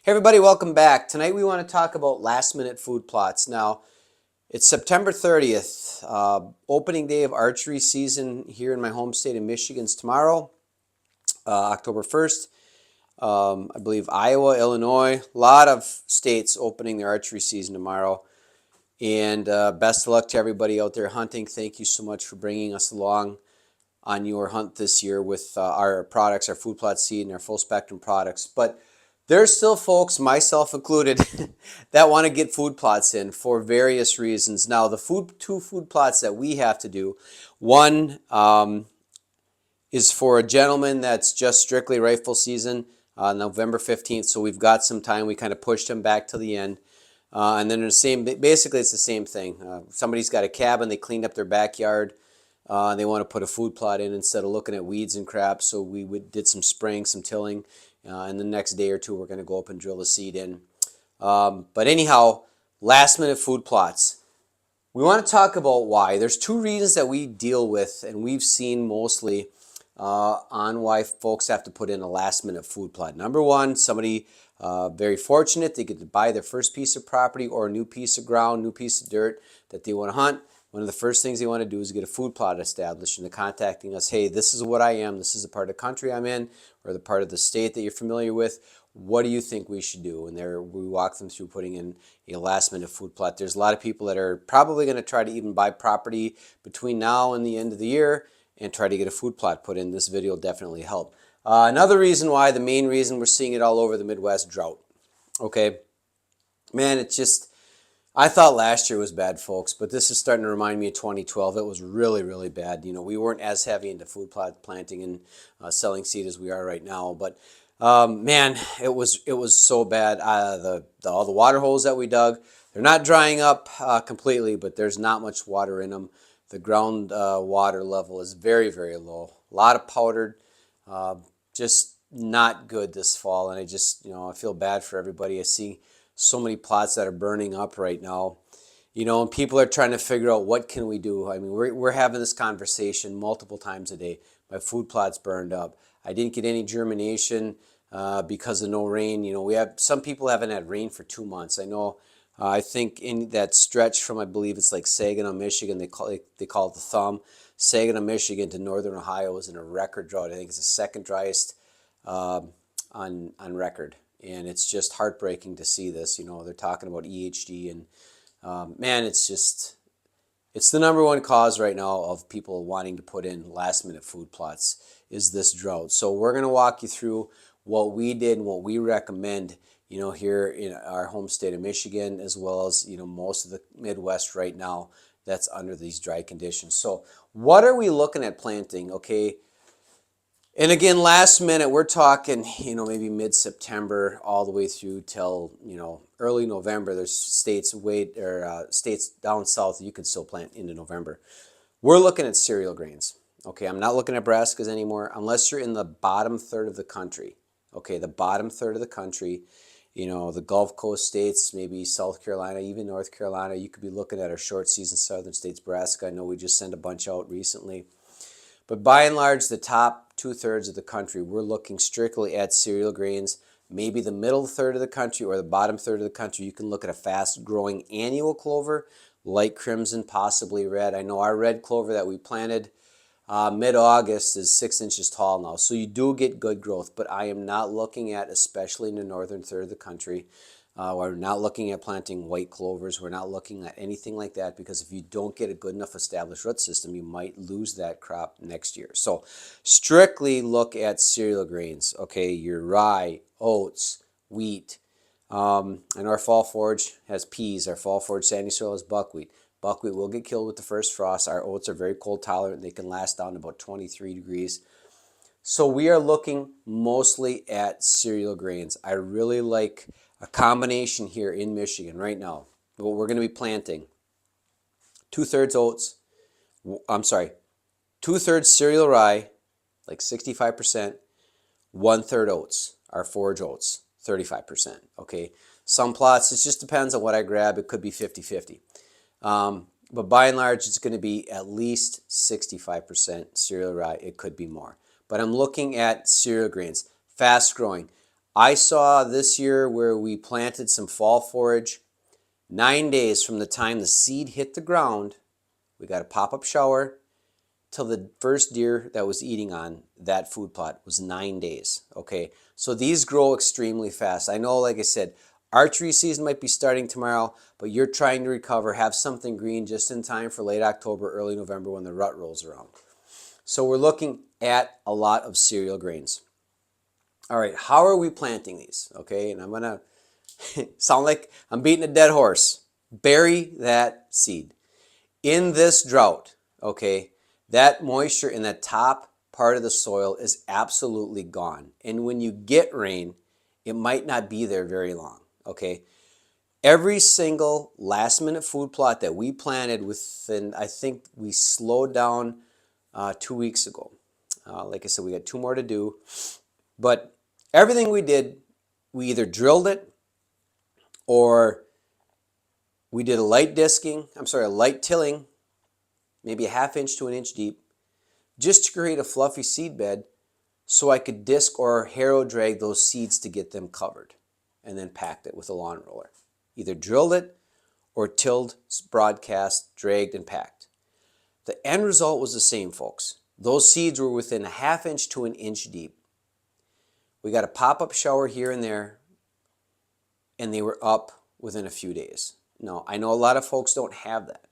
Hey everybody, welcome back. Tonight we want to talk about last minute food plots. Now, it's September 30th, opening day of archery season here in my home state of Michigan's tomorrow, October 1st. I believe Iowa, Illinois, a lot of states opening their archery season tomorrow. And best of luck to everybody out there hunting. Thank you so much for bringing us along on your hunt this year with our products, our food plot seed and our full spectrum products. But there's still folks, myself included, that want to get food plots in for various reasons. Now, the two food plots that we have to do, one is for a gentleman that's just strictly rifle season, November 15th. So we've got some time. We kind of pushed him back to the end. And then basically it's the same thing. Somebody's got a cabin, they cleaned up their backyard. They want to put a food plot in instead of looking at weeds and crap. So we did some spraying, some tilling. And the next day or two, we're going to go up and drill the seed in. But anyhow, last minute food plots. We want to talk about why. There's two reasons that we deal with and we've seen mostly on why folks have to put in a last minute food plot. Number one, somebody very fortunate, they get to buy their first piece of property or a new piece of ground, new piece of dirt that they want to hunt. One of the first things they want to do is get a food plot established, and they're contacting us, hey, this is what I am, this is the part of the country I'm in, or the part of the state that you're familiar with. What do you think we should do? And there we walk them through putting in a last minute food plot. There's a lot of people that are probably going to try to even buy property between now and the end of the year and try to get a food plot put in. This video will definitely help. Another reason why, the main reason we're seeing it all over the Midwest, drought. Okay, man, it's just, I thought last year was bad, folks, but this is starting to remind me of 2012. It was really, really bad. You know, we weren't as heavy into food plot planting and selling seed as we are right now, but man, it was so bad. All the water holes that we dug, they're not drying up completely, but there's not much water in them. The ground water level is very, very low. A lot of powdered, just not good this fall, and I feel bad for everybody. I see so many plots that are burning up right now, and people are trying to figure out what can we do. I mean, we're having this conversation multiple times a day. My food plot's burned up. I didn't get any germination because of no rain. Some people haven't had rain for 2 months. I know. I think in that stretch from, I believe it's like Saginaw, Michigan, they call it the thumb. Saginaw, Michigan to northern Ohio is in a record drought. I think it's the second driest on record. And it's just heartbreaking to see this. They're talking about EHD, and man, it's the number one cause right now of people wanting to put in last minute food plots is this drought. So we're going to walk you through what we did and what we recommend, here in our home state of Michigan, as well as, most of the Midwest right now that's under these dry conditions. So what are we looking at planting? Okay. And again, last minute, we're talking, maybe mid-September all the way through till, early November. There's states states down south you can still plant into November. We're looking at cereal grains. Okay, I'm not looking at brassicas anymore unless you're in the bottom third of the country. Okay, the bottom third of the country, the Gulf Coast states, maybe South Carolina, even North Carolina. You could be looking at our short season southern states brassica. I know we just sent a bunch out recently. But by and large, the top 2/3 of the country, we're looking strictly at cereal grains. Maybe the middle third of the country or the bottom third of the country, you can look at a fast-growing annual clover, light crimson, possibly red. I know our red clover that we planted mid-August is 6 inches tall now. So you do get good growth, but I am not looking at, especially in the northern third of the country, we're not looking at planting white clovers. We're not looking at anything like that, because if you don't get a good enough established root system, you might lose that crop next year. So strictly look at cereal grains, okay? Your rye, oats, wheat. And our fall forage has peas. Our fall forage sandy soil has buckwheat. Buckwheat will get killed with the first frost. Our oats are very cold tolerant. They can last down to about 23 degrees. So we are looking mostly at cereal grains. I really like a combination here in Michigan right now. What we're going to be planting, 2/3 oats, 2/3 cereal rye, like 65%, 1/3 oats, our forage oats, 35%, okay? Some plots, it just depends on what I grab. It could be 50-50. But by and large, it's going to be at least 65% cereal rye. It could be more. But I'm looking at cereal grains, fast growing. I saw this year where we planted some fall forage, 9 days from the time the seed hit the ground, we got a pop-up shower, till the first deer that was eating on that food plot was 9 days. Okay, so these grow extremely fast. I know, like I said, archery season might be starting tomorrow, but you're trying to recover, have something green just in time for late October, early November when the rut rolls around. So we're looking at a lot of cereal grains. All right, how are we planting these? Okay, and I'm gonna sound like I'm beating a dead horse. Bury that seed. In this drought, okay, that moisture in that top part of the soil is absolutely gone. And when you get rain, it might not be there very long, okay? Every single last minute food plot that we planted within, I think we slowed down 2 weeks ago. Like I said, we got 2 more to do. But everything we did, we either drilled it or we did a light tilling, maybe a ½ inch to an inch deep, just to create a fluffy seed bed so I could disc or harrow drag those seeds to get them covered, and then packed it with a lawn roller. Either drilled it or tilled, broadcast, dragged, and packed. The end result was the same, folks. Those seeds were within a ½ inch to an inch deep. We got a pop-up shower here and there, and they were up within a few days. Now, I know a lot of folks don't have that,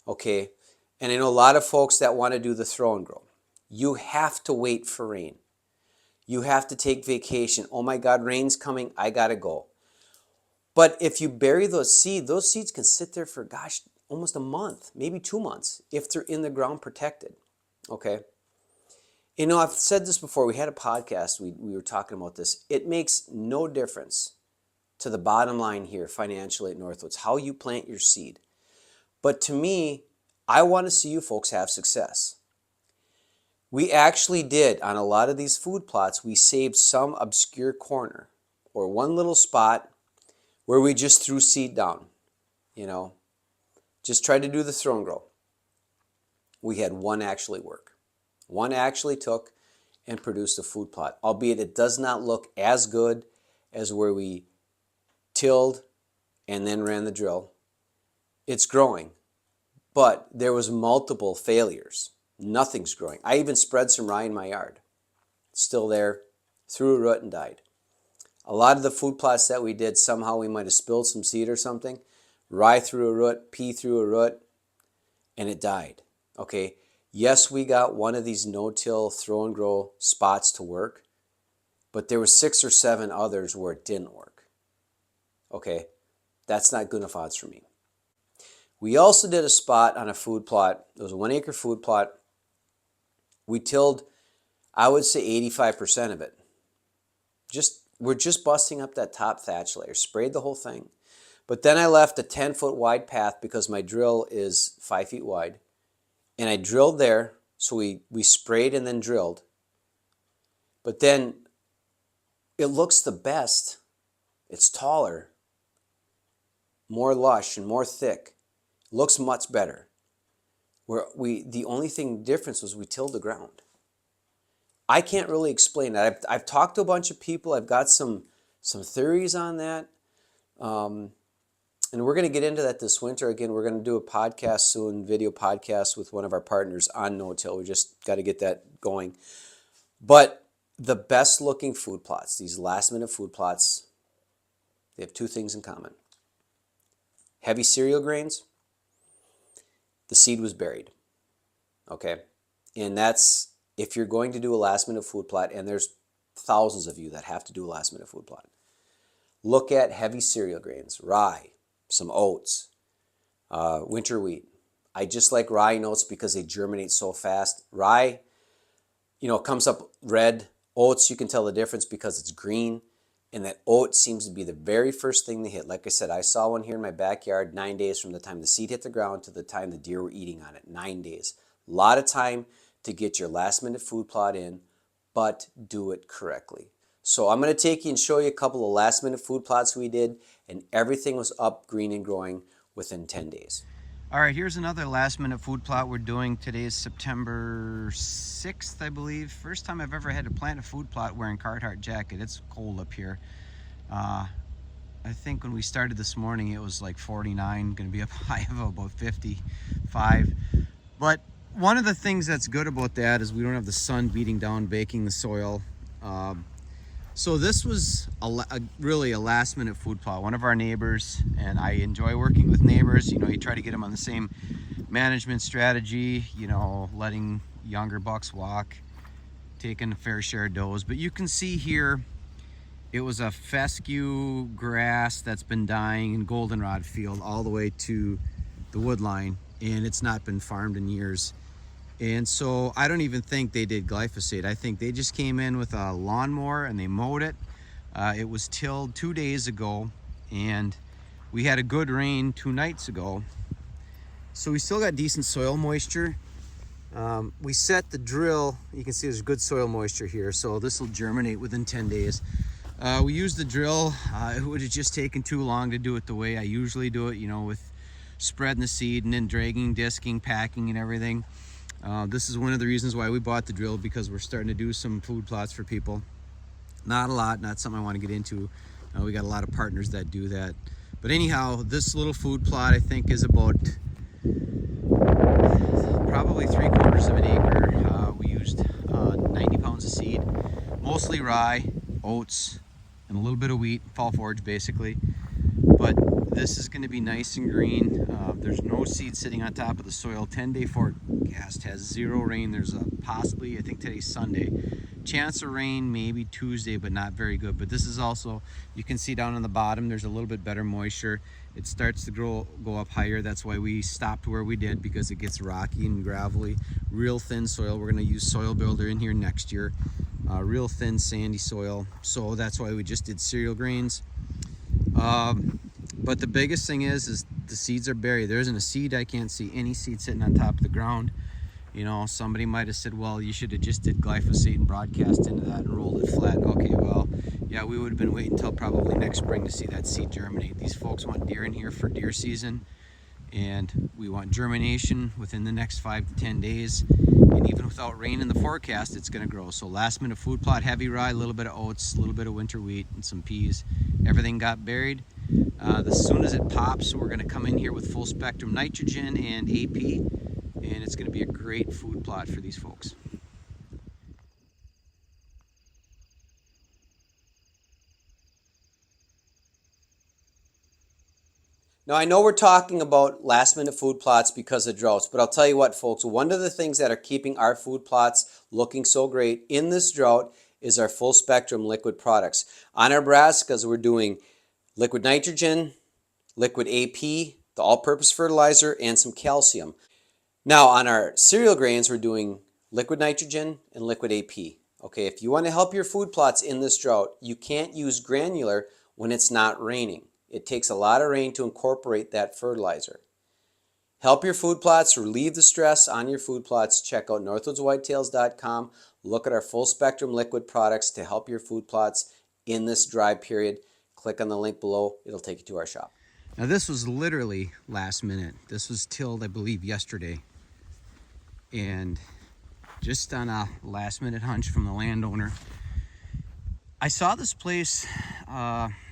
okay? And I know a lot of folks that want to do the throw and grow. You have to wait for rain. You have to take vacation. Oh my God, rain's coming, I gotta go. But if you bury those seeds can sit there for, gosh, almost a month, maybe 2 months, if they're in the ground protected, okay? You know, I've said this before. We had a podcast, we were talking about this. It makes no difference to the bottom line here financially at Northwoods, how you plant your seed. But to me, I want to see you folks have success. We actually did, on a lot of these food plots, we saved some obscure corner or one little spot where we just threw seed down, you know, just tried to do the throw and grow. We had one actually work. One actually took and produced a food plot, albeit it does not look as good as where we tilled and then ran the drill. It's growing, but there was multiple failures. Nothing's growing. I even spread some rye in my yard. Still there, threw a root and died. A lot of the food plots that we did, somehow we might have spilled some seed or something. Rye threw a root, pea threw a root, and it died. Okay, yes, we got one of these no-till throw and grow spots to work, but there were 6 or 7 others where it didn't work. Okay, that's not good enough odds for me. We also did a spot on a food plot. It was a 1 acre food plot. We tilled, I would say 85% of it. We're just busting up that top thatch layer, sprayed the whole thing. But then I left a 10-foot wide path because my drill is 5 feet wide. And I drilled there, so we sprayed and then drilled. But then it looks the best. It's taller, more lush and more thick. Looks much better. The only difference was we tilled the ground. I can't really explain that. I've talked to a bunch of people. I've got some theories on that. And we're going to get into that this winter. Again, we're going to do a podcast soon, video podcast with one of our partners on no-till. We just got to get that going. But the best looking food plots, these last minute food plots, they have 2 things in common. Heavy cereal grains, the seed was buried. Okay? And that's, if you're going to do a last minute food plot, and there's thousands of you that have to do a last minute food plot, look at heavy cereal grains, rye, some oats, winter wheat. I just like rye and oats because they germinate so fast. Rye, comes up red. Oats, you can tell the difference because it's green. And that oat seems to be the very first thing they hit. Like I said, I saw one here in my backyard 9 days from the time the seed hit the ground to the time the deer were eating on it. 9 days. A lot of time to get your last minute food plot in, but do it correctly. So I'm going to take you and show you a couple of last minute food plots we did, and everything was up, green, and growing within 10 days. All right, here's another last minute food plot we're doing. Today is September 6th, I believe. First time I've ever had to plant a food plot wearing Carhartt jacket. It's cold up here. I think when we started this morning it was like 49, gonna be up high of about 55. But one of the things that's good about that is we don't have the sun beating down, baking the soil. So this was really a last minute food plot. One of our neighbors, and I enjoy working with neighbors. You know, you try to get them on the same management strategy, you know, letting younger bucks walk, taking a fair share of does. But you can see here, it was a fescue grass that's been dying in goldenrod field all the way to the wood line, and it's not been farmed in years. And so I don't even think they did glyphosate. I think they just came in with a lawnmower and they mowed it. It was tilled 2 days ago, and we had a good rain 2 nights ago. So we still got decent soil moisture. We set the drill, you can see there's good soil moisture here, so this will germinate within 10 days. We used the drill. It would have just taken too long to do it the way I usually do it, you know, with spreading the seed and then dragging, disking, packing and everything. This is one of the reasons why we bought the drill, because we're starting to do some food plots for people. Not a lot, not something I want to get into. We got a lot of partners that do that. But anyhow, this little food plot I think is about probably 3/4 of an acre. We used 90 pounds of seed, mostly rye, oats, and a little bit of wheat, fall forage basically. But this is going to be nice and green. There's no seed sitting on top of the soil. 10-day forecast has 0 rain. There's a possibly, I think today's Sunday, chance of rain maybe Tuesday, but not very good. But this is also, you can see down on the bottom, there's a little bit better moisture. It starts to go up higher. That's why we stopped where we did, because it gets rocky and gravelly. Real thin soil. We're going to use Soil Builder in here next year. Real thin sandy soil. So that's why we just did cereal grains. But the biggest thing is the seeds are buried. There isn't a seed. I can't see any seed sitting on top of the ground. You know, somebody might have said, well, you should have just did glyphosate and broadcast into that and rolled it flat. Okay, well, yeah, we would have been waiting until probably next spring to see that seed germinate. These folks want deer in here for deer season, and we want germination within the next 5 to 10 days. And even without rain in the forecast, it's going to grow. So last minute food plot, heavy rye, a little bit of oats, a little bit of winter wheat, and some peas. Everything got buried. As soon as it pops, we're going to come in here with full spectrum nitrogen and AP, and it's going to be a great food plot for these folks. Now, I know we're talking about last minute food plots because of droughts, but I'll tell you what, folks, one of the things that are keeping our food plots looking so great in this drought is our full spectrum liquid products. On our brassicas, we're doing liquid nitrogen, liquid AP, the all-purpose fertilizer, and some calcium. Now, on our cereal grains, we're doing liquid nitrogen and liquid AP. Okay, if you want to help your food plots in this drought, you can't use granular when it's not raining. It takes a lot of rain to incorporate that fertilizer. Help your food plots, relieve the stress on your food plots. Check out northwoodswhitetails.com. Look at our full spectrum liquid products to help your food plots in this dry period. Click on the link below. It'll take you to our shop. Now this was literally last minute. This was tilled, I believe, yesterday. And just on a last minute hunch from the landowner, I saw this place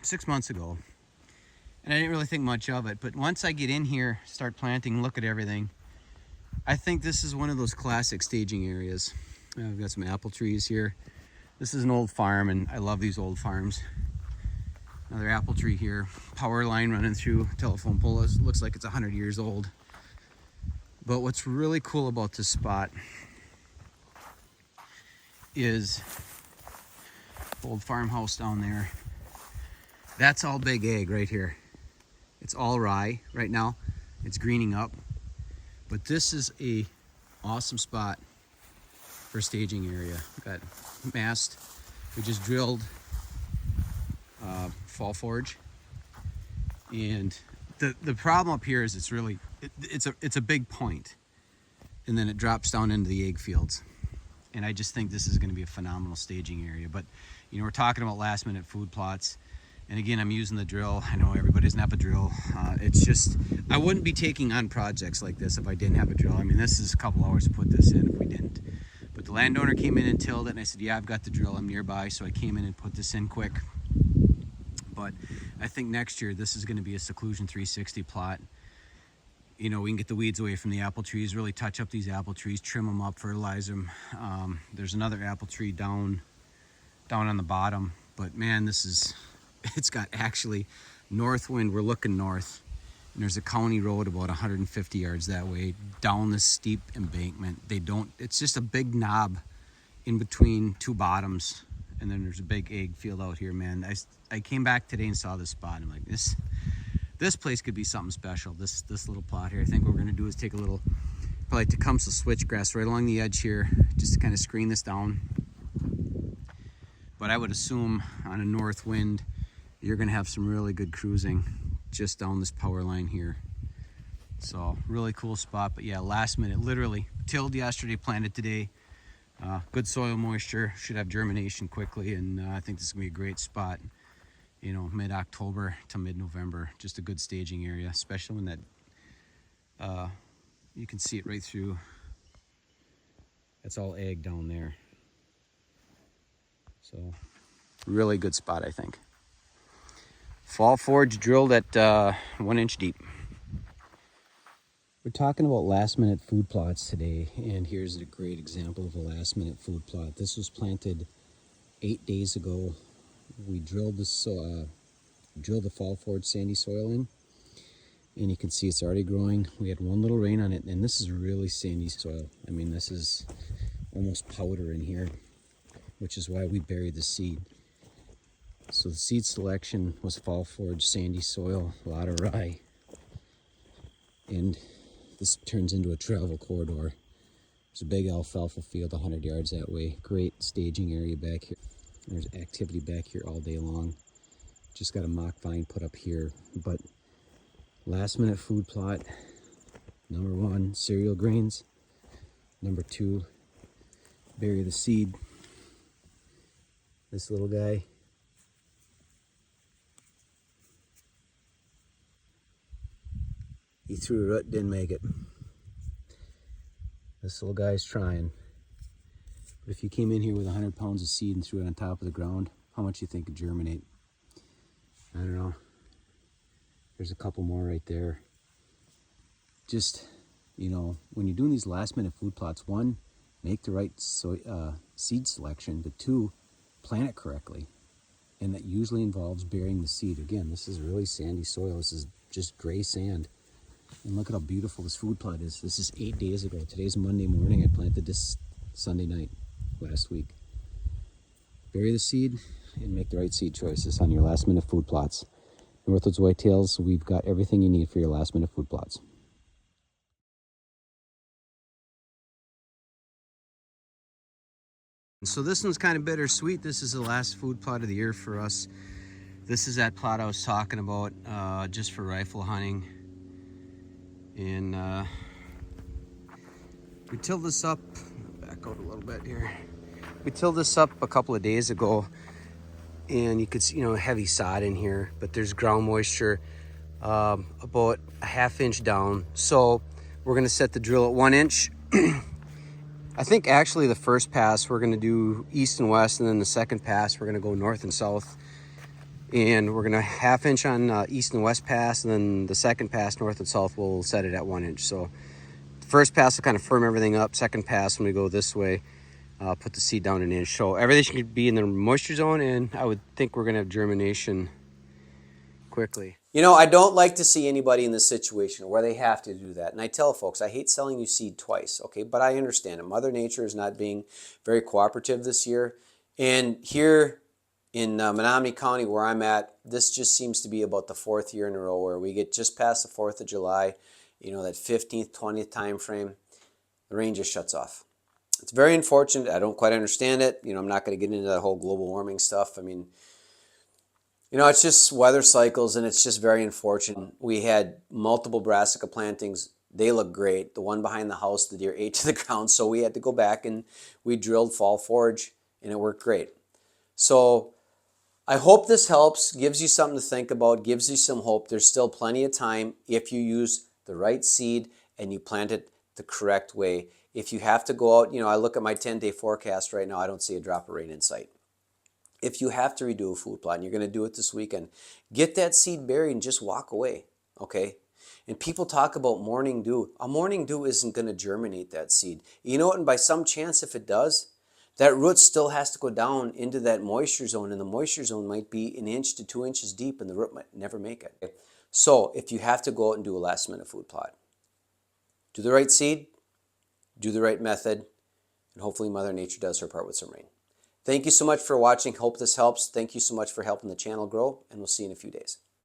6 months ago. And I didn't really think much of it, but once I get in here, start planting, look at everything, I think this is one of those classic staging areas. We've got some apple trees here. This is an old farm, and I love these old farms. Another apple tree here. Power line running through, telephone pole. It looks like it's 100 years old. But what's really cool about this spot is old farmhouse down there. That's all big ag right here. It's all rye right now. It's greening up. But this is a awesome spot for staging area. Got mast. We just drilled fall forage. And the problem up here is it's a big point. And then it drops down into the egg fields. And I just think this is going to be a phenomenal staging area. But, you know, we're talking about last minute food plots. And again, I'm using the drill. I know everybody doesn't have a drill. It's just, I wouldn't be taking on projects like this if I didn't have a drill. I mean, this is a couple hours to put this in if we didn't. But the landowner came in and tilled it, and I said, yeah, I've got the drill. I'm nearby, so I came in and put this in quick. But I think next year this is going to be a seclusion 360 plot. You know, we can get the weeds away from the apple trees, really touch up these apple trees, trim them up, fertilize them. There's another apple tree down on the bottom, but man, it's got actually north wind. We're looking north, and there's a county road about 150 yards that way down this steep embankment. It's just a big knob in between two bottoms, and then there's a big egg field out here, man. I came back today and saw this spot, and I'm like, this place could be something special. This little plot here. I think what we're gonna do is take a little, probably Tecumseh switchgrass right along the edge here, just to kind of screen this down. But I would assume on a north wind, you're gonna have some really good cruising just down this power line here. So really cool spot. But yeah, last minute, literally tilled yesterday, planted today. Good soil moisture, should have germination quickly, and I think this is gonna be a great spot. You know, mid-October to mid-November, just a good staging area, especially when that, you can see it right through. That's all egg down there. So, really good spot, I think. Fall forage drilled at 1 inch deep. We're talking about last minute food plots today, and here's a great example of a last minute food plot. This was planted 8 days ago. We drilled the fall forage sandy soil in, and you can see it's already growing. We had one little rain on it, and this is really sandy soil. I mean, this is almost powder in here, which is why we buried the seed. So the seed selection was fall forage sandy soil, a lot of rye, and this turns into a travel corridor. There's a big alfalfa field 100 yards that way. Great staging area back here. There's activity back here all day long. Just got a mock vine put up here. But last minute food plot. Number 1, cereal grains. Number 2, bury the seed. This little guy. He threw a root, didn't make it. This little guy's trying. But if you came in here with 100 pounds of seed and threw it on top of the ground, how much you think would germinate? I don't know. There's a couple more right there. Just, you know, when you're doing these last minute food plots, 1, make the right seed selection, but 2, plant it correctly. And that usually involves burying the seed. Again, this is really sandy soil. This is just gray sand. And look at how beautiful this food plot is. This is 8 days ago. Today's Monday morning. I planted this Sunday night last week. Bury the seed and make the right seed choices on your last minute food plots. Northwoods Whitetails, we've got everything you need for your last minute food plots. So this one's kind of bittersweet. This is the last food plot of the year for us. This is that plot I was talking about, just for rifle hunting. And we tilled this up, back out a little bit here. We tilled this up a couple of days ago, and you could see, you know, heavy sod in here, but there's ground moisture about a ½ inch down. So we're gonna set the drill at 1 inch. I think actually the first pass we're gonna do east and west, and then the second pass we're gonna go north and south. And we're gonna ½ inch on east and west pass, and then the second pass north and south we'll set it at 1 inch. So the first pass will kind of firm everything up. Second pass, when we go this way, put the seed down 1 inch. So everything should be in the moisture zone, and I would think we're gonna have germination quickly. You know, I don't like to see anybody in this situation where they have to do that. And I tell folks, I hate selling you seed twice, okay? But I understand it. Mother Nature is not being very cooperative this year. And here in Menominee County, where I'm at, this just seems to be about the 4th year in a row where we get just past the 4th of July, you know, that 15th, 20th time frame, the rain just shuts off. It's very unfortunate. I don't quite understand it. You know, I'm not going to get into that whole global warming stuff. I mean, you know, it's just weather cycles, and it's just very unfortunate. We had multiple brassica plantings. They look great. The one behind the house, the deer ate to the ground, so we had to go back and we drilled fall forage, and it worked great. So I hope this helps, gives you something to think about, gives you some hope. There's still plenty of time if you use the right seed and you plant it the correct way. If you have to go out, I look at my 10-day forecast right now, I don't see a drop of rain in sight. If you have to redo a food plot and you're going to do it this weekend, get that seed buried and just walk away, okay? And people talk about morning dew. A morning dew isn't going to germinate that seed. You know what? And by some chance, if it does, that root still has to go down into that moisture zone, and the moisture zone might be 1 inch to 2 inches deep, and the root might never make it. Okay? So if you have to go out and do a last minute food plot, do the right seed, do the right method, and hopefully Mother Nature does her part with some rain. Thank you so much for watching. Hope this helps. Thank you so much for helping the channel grow, and we'll see you in a few days.